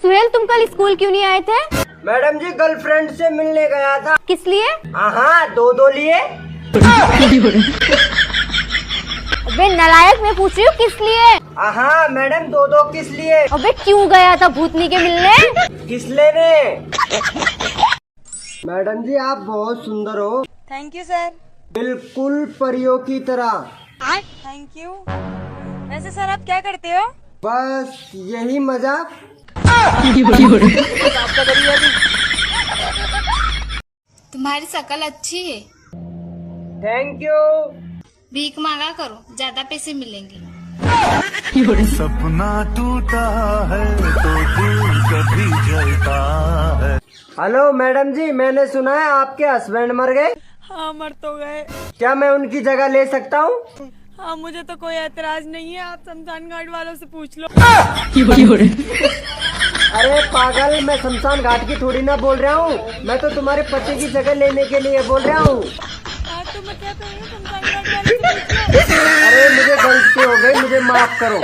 सुहेल, तुम कल स्कूल क्यों नहीं आए थे? मैडम जी गर्लफ्रेंड से मिलने गया था। किस लिए? हाँ, दो लिए। अबे नालायक, मैं पूछ रही हूँ किस लिए? हाँ मैडम, दो किस लिए? अबे क्यों गया था भूतनी के मिलने? किस लेने? मैडम जी आप बहुत सुंदर हो। Thank you sir. बिल्कुल परियों की तरह। Thank you. वैसे सर आप क्या करते हो? बस यही मजाक। तुम्हारी शक्ल अच्छी है। Thank you. भीख मांगा करो, ज्यादा पैसे मिलेंगे। सपना टूटा है तो दिल कभी जलता है। हेलो मैडम जी, मैंने सुना है आपके हस्बैंड मर गए। हाँ मर तो गए। क्या मैं उनकी जगह ले सकता हूँ? हाँ मुझे तो कोई एतराज नहीं है, आप शमशान घाट वालों से पूछ लो। अरे पागल, मैं शमशान घाट की थोड़ी ना बोल रहा हूँ, मैं तो तुम्हारे पति की जगह लेने के लिए बोल रहा हूँ। हाँ तो मैं क्या करूँ, शमशान घाट वालों से पूछ लो। अरे मुझे गलती हो गई, मुझे माफ करो।